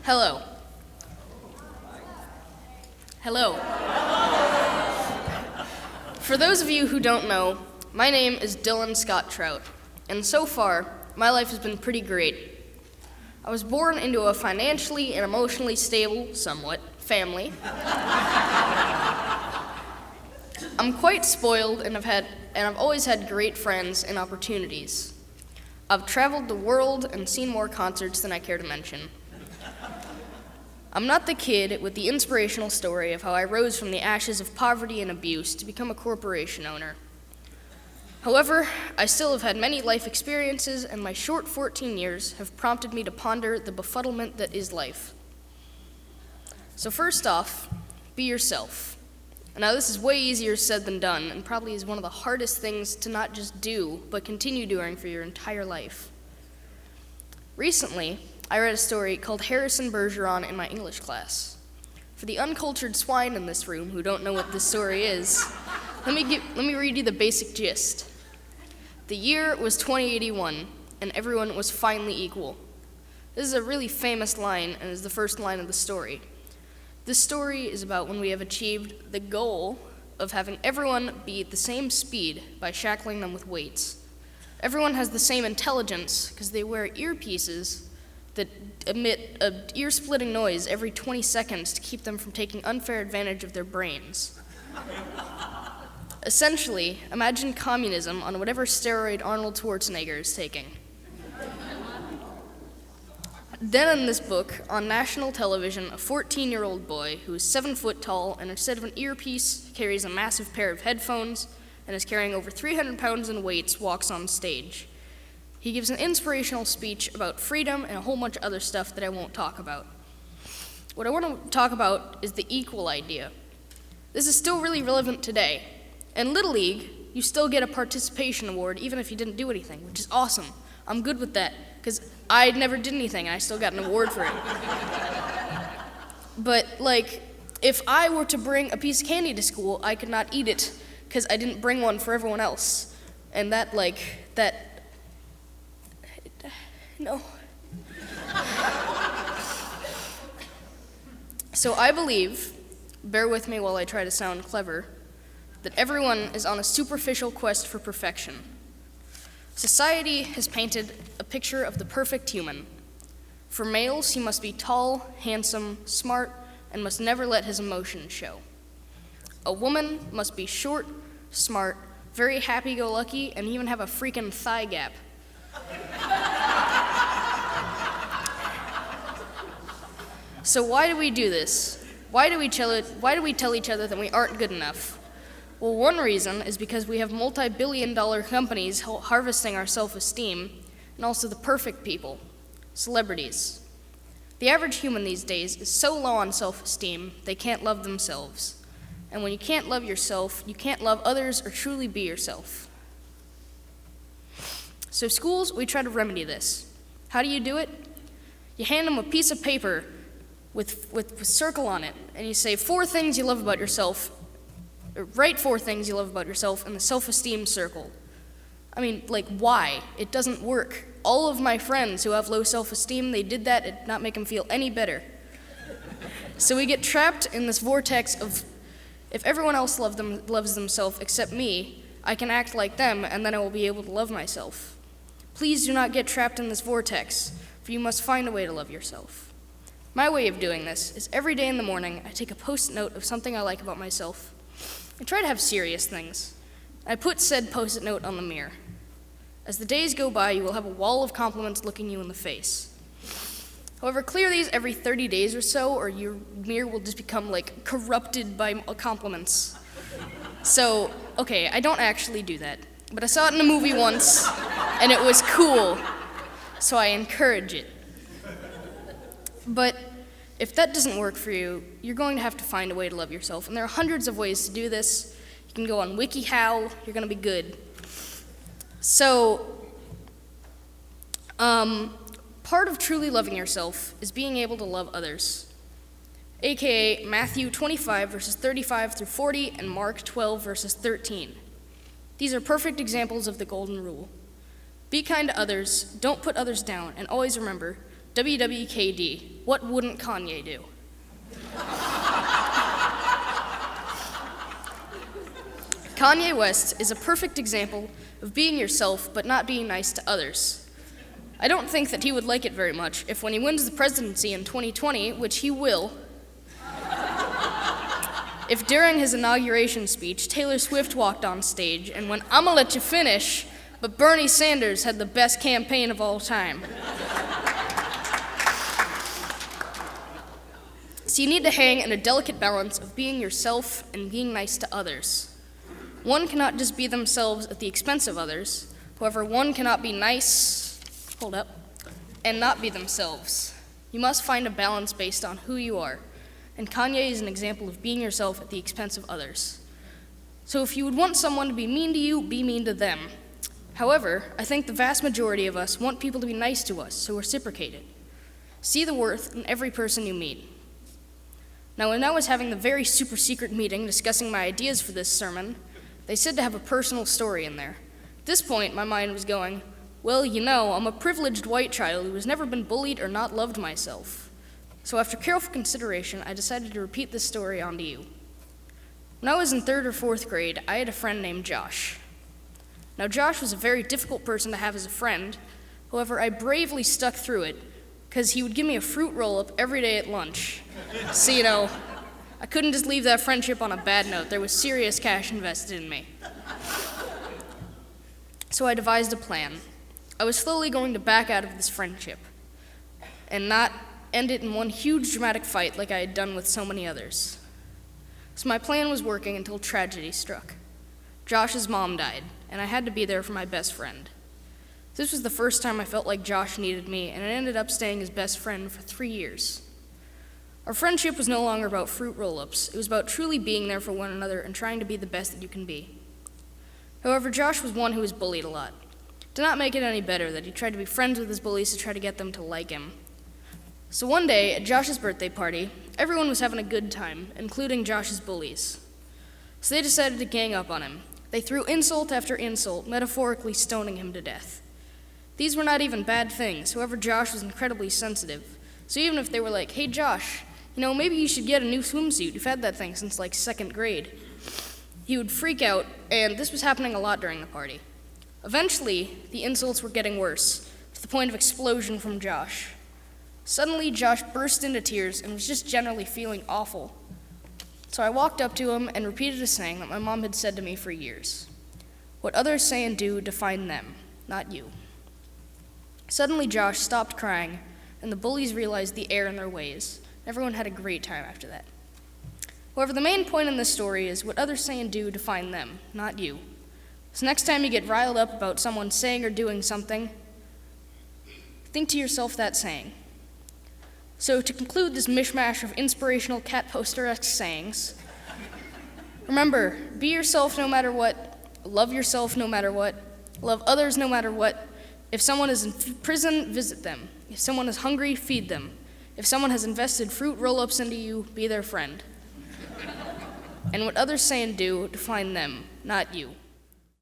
Hello. Hello. For those of you who don't know, my name is Dylan Scott Trout, and so far, my life has been pretty great. I was born into a financially and emotionally stable, somewhat, family. I'm quite spoiled and I've always had great friends and opportunities. I've traveled the world and seen more concerts than I care to mention. I'm not the kid with the inspirational story of how I rose from the ashes of poverty and abuse to become a corporation owner. However, I still have had many life experiences, and my short 14 years have prompted me to ponder the befuddlement that is life. So first off, be yourself. Now this is way easier said than done, and probably is one of the hardest things to not just do, but continue doing for your entire life. Recently, I read a story called Harrison Bergeron in my English class. For the uncultured swine in this room who don't know what this story is, let me read you the basic gist. The year was 2081, and everyone was finally equal. This is a really famous line, and is the first line of the story. This story is about when we have achieved the goal of having everyone be at the same speed by shackling them with weights. Everyone has the same intelligence because they wear earpieces that emit an ear-splitting noise every 20 seconds to keep them from taking unfair advantage of their brains. Essentially, imagine communism on whatever steroid Arnold Schwarzenegger is taking. Then in this book, on national television, a 14-year-old boy who is 7 foot tall and instead of an earpiece carries a massive pair of headphones and is carrying over 300 pounds in weights walks on stage. He gives an inspirational speech about freedom and a whole bunch of other stuff that I won't talk about. What I want to talk about is the equal idea. This is still really relevant today. In Little League, you still get a participation award even if you didn't do anything, which is awesome. I'm good with that, because I never did anything and I still got an award for it. But, if I were to bring a piece of candy to school, I could not eat it because I didn't bring one for everyone else. And no. So I believe, bear with me while I try to sound clever, that everyone is on a superficial quest for perfection. Society has painted a picture of the perfect human. For males, he must be tall, handsome, smart, and must never let his emotions show. A woman must be short, smart, very happy-go-lucky, and even have a freaking thigh gap. So why do we do this? Why do we tell each other that we aren't good enough? Well, one reason is because we have multi-billion-dollar companies harvesting our self-esteem, and also the perfect people, celebrities. The average human these days is so low on self-esteem, they can't love themselves. And when you can't love yourself, you can't love others or truly be yourself. So schools, we try to remedy this. How do you do it? You hand them a piece of paper with a circle on it, and you say 4 things you love about yourself. Write 4 things you love about yourself in the self-esteem circle. Why? It doesn't work. All of my friends who have low self-esteem, they did that, it did not make them feel any better. So we get trapped in this vortex of, if everyone else loves themselves except me, I can act like them, and then I will be able to love myself. Please do not get trapped in this vortex, for you must find a way to love yourself. My way of doing this is every day in the morning, I take a post-it note of something I like about myself. I try to have serious things. I put said post-it note on the mirror. As the days go by, you will have a wall of compliments looking you in the face. However, clear these every 30 days or so, or your mirror will just become corrupted by compliments. So, okay, I don't actually do that, but I saw it in a movie once, and it was cool, so I encourage it. But if that doesn't work for you, you're going to have to find a way to love yourself, and there are hundreds of ways to do this. You can go on WikiHow, you're going to be good. So, part of truly loving yourself is being able to love others, aka Matthew 25, verses 35 through 40, and Mark 12, verses 13. These are perfect examples of the golden rule. Be kind to others, don't put others down, and always remember, WWKD, what wouldn't Kanye do? Kanye West is a perfect example of being yourself but not being nice to others. I don't think that he would like it very much if when he wins the presidency in 2020, which he will, if during his inauguration speech, Taylor Swift walked on stage and went, "I'ma let you finish," but Bernie Sanders had the best campaign of all time. So you need to hang in a delicate balance of being yourself and being nice to others. One cannot just be themselves at the expense of others. However, one cannot be nice, and not be themselves. You must find a balance based on who you are. And Kanye is an example of being yourself at the expense of others. So if you would want someone to be mean to you, be mean to them. However, I think the vast majority of us want people to be nice to us, so reciprocate it. See the worth in every person you meet. Now, when I was having the very super secret meeting discussing my ideas for this sermon, they said to have a personal story in there. At this point, my mind was going, well, you know, I'm a privileged white child who has never been bullied or not loved myself. So after careful consideration, I decided to repeat this story onto you. When I was in 3rd or 4th grade, I had a friend named Josh. Now, Josh was a very difficult person to have as a friend. However, I bravely stuck through it because he would give me a fruit roll-up every day at lunch. So, you know, I couldn't just leave that friendship on a bad note. There was serious cash invested in me. So I devised a plan. I was slowly going to back out of this friendship and not end it in one huge dramatic fight like I had done with so many others. So my plan was working until tragedy struck. Josh's mom died, and I had to be there for my best friend. This was the first time I felt like Josh needed me, and I ended up staying his best friend for 3 years. Our friendship was no longer about fruit roll-ups. It was about truly being there for one another and trying to be the best that you can be. However, Josh was one who was bullied a lot. It did not make it any better that he tried to be friends with his bullies to try to get them to like him. So one day, at Josh's birthday party, everyone was having a good time, including Josh's bullies. So they decided to gang up on him. They threw insult after insult, metaphorically stoning him to death. These were not even bad things. However, Josh was incredibly sensitive. So even if they were like, "Hey Josh, you know, maybe you should get a new swimsuit. You've had that thing since like 2nd grade." He would freak out, and this was happening a lot during the party. Eventually, the insults were getting worse, to the point of explosion from Josh. Suddenly, Josh burst into tears and was just generally feeling awful. So I walked up to him and repeated a saying that my mom had said to me for years. What others say and do define them, not you. Suddenly, Josh stopped crying, and the bullies realized the error in their ways. Everyone had a great time after that. However, the main point in this story is what others say and do define them, not you. So next time you get riled up about someone saying or doing something, think to yourself that saying. So to conclude this mishmash of inspirational cat poster-esque sayings, remember, be yourself no matter what, love yourself no matter what, love others no matter what. If someone is in prison, visit them. If someone is hungry, feed them. If someone has invested fruit roll-ups into you, be their friend. And what others say and do define them, not you.